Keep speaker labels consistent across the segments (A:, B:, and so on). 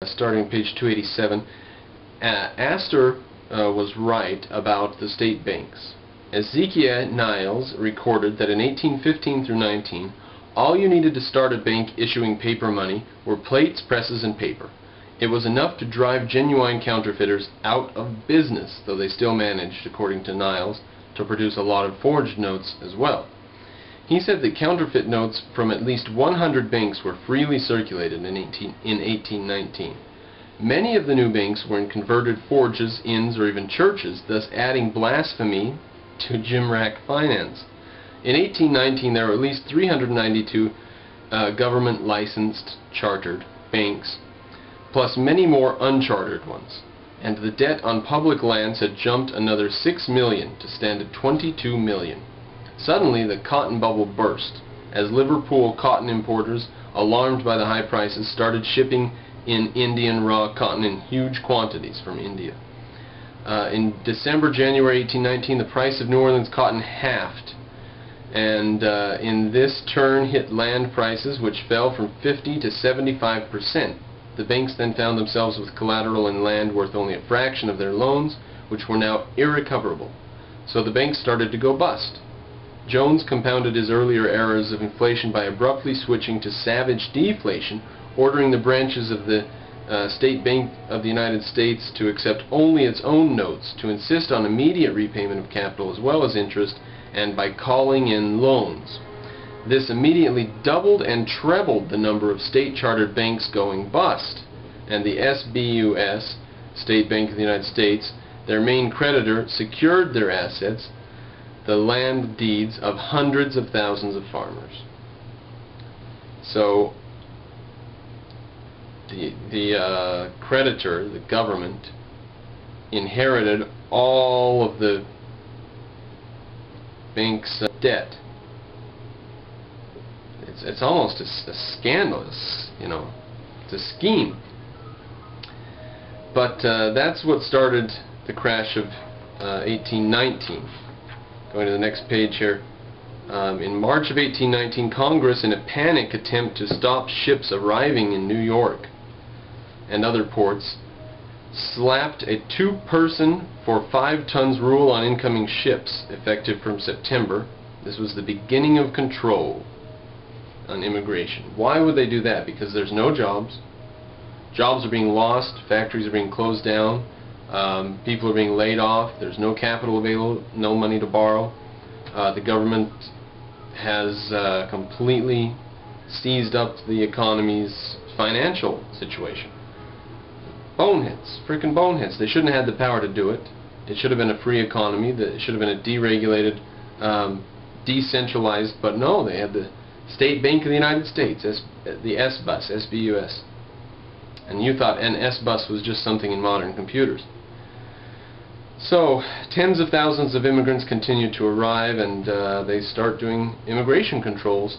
A: Starting page 287, Astor was right about the state banks. Ezekiel Niles recorded that in 1815 through 19, all you needed to start a bank issuing paper money were plates, presses, and paper. It was enough to drive genuine counterfeiters out of business, though they still managed, according to Niles, to produce a lot of forged notes as well. He said that counterfeit notes from at least 100 banks were freely circulated in 1819. Many of the new banks were in converted forges, inns, or even churches, thus adding blasphemy to Jimrack finance. In 1819, there were at least 392 government-licensed chartered banks, plus many more unchartered ones, and the debt on public lands had jumped another 6 million to stand at 22 million. Suddenly, the cotton bubble burst, as Liverpool cotton importers, alarmed by the high prices, started shipping in Indian raw cotton in huge quantities from India. In January 1819, the price of New Orleans cotton halved, and in this turn hit land prices, which fell from 50 to 75%. The banks then found themselves with collateral in land worth only a fraction of their loans, which were now irrecoverable. So the banks started to go bust. Jones compounded his earlier errors of inflation by abruptly switching to savage deflation, ordering the branches of the State Bank of the United States to accept only its own notes, to insist on immediate repayment of capital as well as interest, and by calling in loans. This immediately doubled and trebled the number of state-chartered banks going bust, and the SBUS, State Bank of the United States, their main creditor, secured their assets, the land deeds of hundreds of thousands of farmers. So the creditor, the government, inherited all of the bank's debt. It's almost a scandalous, it's a scheme. But that's what started the crash of 1819. Going to the next page here. In March of 1819, Congress, in a panic attempt to stop ships arriving in New York and other ports, slapped a 2-person for 5 tons rule on incoming ships, effective from September. This was the beginning of control on immigration. Why would they do that? Because there's no jobs. Jobs are being lost. Factories are being closed down. People are being laid off. There's no capital available, no money to borrow. The government has completely seized up the economy's financial situation. Boneheads, frickin' boneheads. They shouldn't have had the power to do it. It should have been a free economy. It should have been a deregulated, decentralized, but no, they had the State Bank of the United States, the S-Bus, SBUS. And you thought an S-Bus was just something in modern computers. So, tens of thousands of immigrants continue to arrive, and they start doing immigration controls.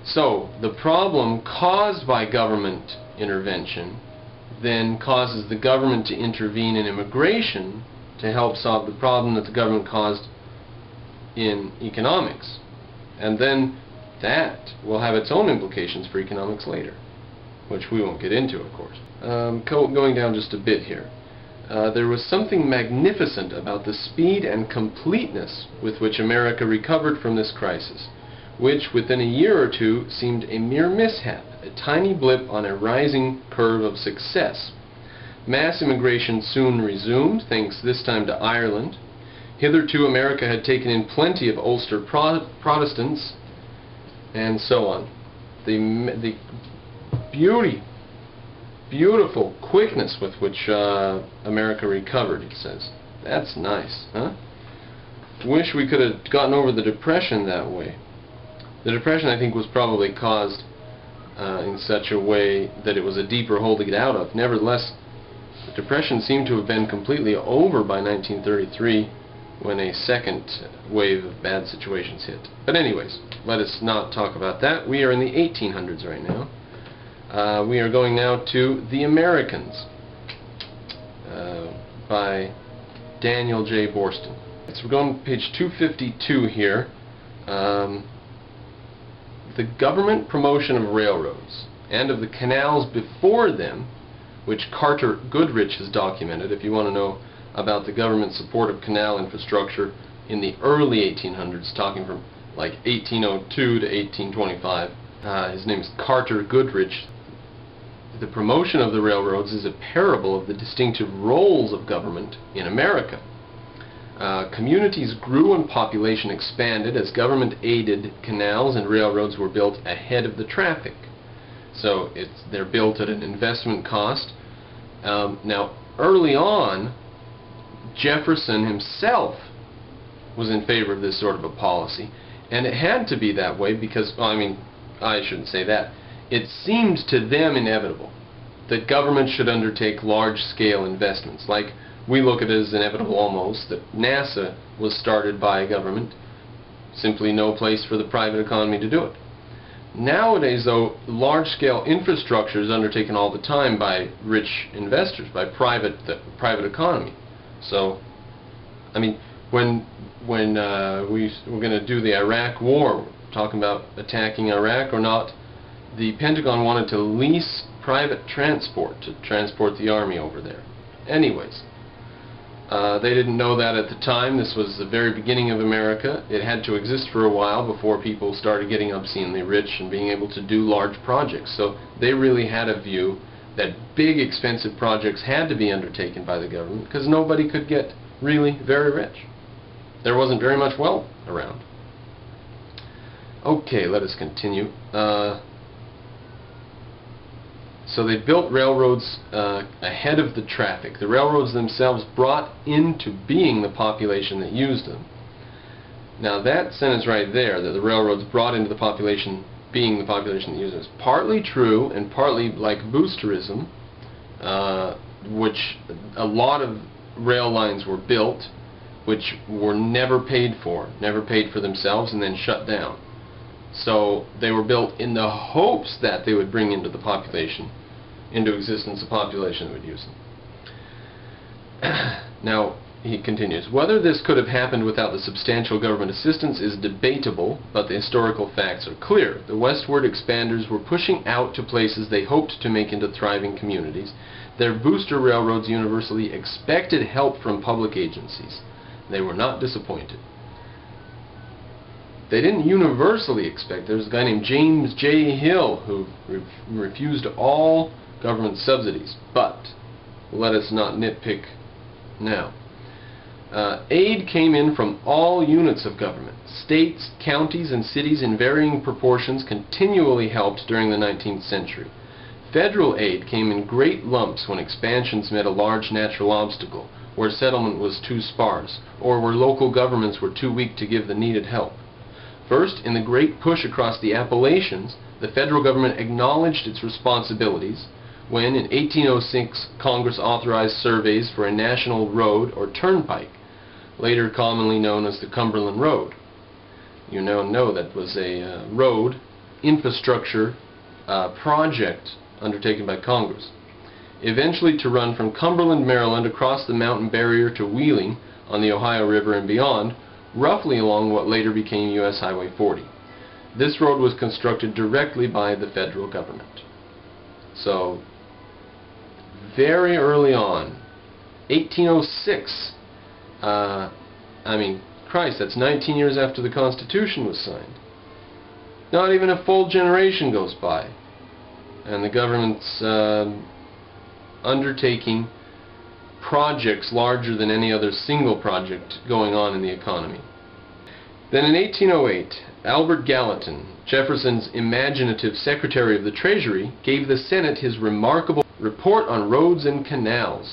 A: So, the problem caused by government intervention then causes the government to intervene in immigration to help solve the problem that the government caused in economics. And then that will have its own implications for economics later, which we won't get into, of course. Going down just a bit here. There was something magnificent about the speed and completeness with which America recovered from this crisis, which within a year or two seemed a mere mishap, a tiny blip on a rising curve of success. Mass immigration soon resumed, thanks this time to Ireland. Hitherto America had taken in plenty of Ulster Protestants, and so on. The beautiful quickness with which America recovered, he says. That's nice, huh? Wish we could have gotten over the Depression that way. The Depression, I think, was probably caused in such a way that it was a deeper hole to get out of. Nevertheless, the Depression seemed to have been completely over by 1933 when a second wave of bad situations hit. But anyways, let us not talk about that. We are in the 1800s right now. We are going now to The Americans by Daniel J. Borston. So we're going to page 252 here. The government promotion of railroads. and of the canals before them, which Carter Goodrich has documented. If you want to know about the government support of canal infrastructure in the early 1800s, talking from like 1802 to 1825, his name is Carter Goodrich. The promotion of the railroads is a parable of the distinctive roles of government in America. Communities grew and population expanded as government-aided canals and railroads were built ahead of the traffic. So they're built at an investment cost. Now, early on, Jefferson himself was in favor of this sort of a policy, and it had to be that way because, well, I mean, I shouldn't say that. It seemed to them inevitable that government should undertake large-scale investments. Like, we look at it as inevitable almost that NASA was started by a government, simply no place for the private economy to do it. Nowadays, though, large-scale infrastructure is undertaken all the time by rich investors, by the private economy. So, I mean, when we were going to do the Iraq War, talking about attacking Iraq or not, the Pentagon wanted to lease private transport to transport the army over there. Anyways, they didn't know that at the time. This was the very beginning of America. It had to exist for a while before people started getting obscenely rich and being able to do large projects. So they really had a view that big expensive projects had to be undertaken by the government because nobody could get really very rich. There wasn't very much wealth around. Okay, let us continue. So they built railroads ahead of the traffic. The railroads themselves brought into being the population that used them. Now that sentence right there, that the railroads brought into the population being the population that used them, is partly true and partly like boosterism, which a lot of rail lines were built which were never paid for themselves and then shut down. So they were built in the hopes that they would bring into existence a population that would use them. Now, he continues, whether this could have happened without the substantial government assistance is debatable, but the historical facts are clear. The westward expanders were pushing out to places they hoped to make into thriving communities. Their booster railroads universally expected help from public agencies. They were not disappointed. They didn't universally expect. There was a guy named James J. Hill who refused all government subsidies, but let us not nitpick now. Aid came in from all units of government. States, counties, and cities in varying proportions continually helped during the 19th century. Federal aid came in great lumps when expansions met a large natural obstacle, where settlement was too sparse, or where local governments were too weak to give the needed help. First, in the great push across the Appalachians, the federal government acknowledged its responsibilities when, in 1806, Congress authorized surveys for a national road or turnpike, later commonly known as the Cumberland Road. You now know that was a road infrastructure project undertaken by Congress, eventually to run from Cumberland, Maryland across the mountain barrier to Wheeling on the Ohio River and beyond, roughly along what later became U.S. Highway 40. This road was constructed directly by the federal government. So, very early on, 1806, I mean, Christ, that's 19 years after the Constitution was signed. Not even a full generation goes by, and the government's undertaking projects larger than any other single project going on in the economy. Then in 1808, Albert Gallatin, Jefferson's imaginative Secretary of the Treasury, gave the Senate his remarkable report on roads and canals.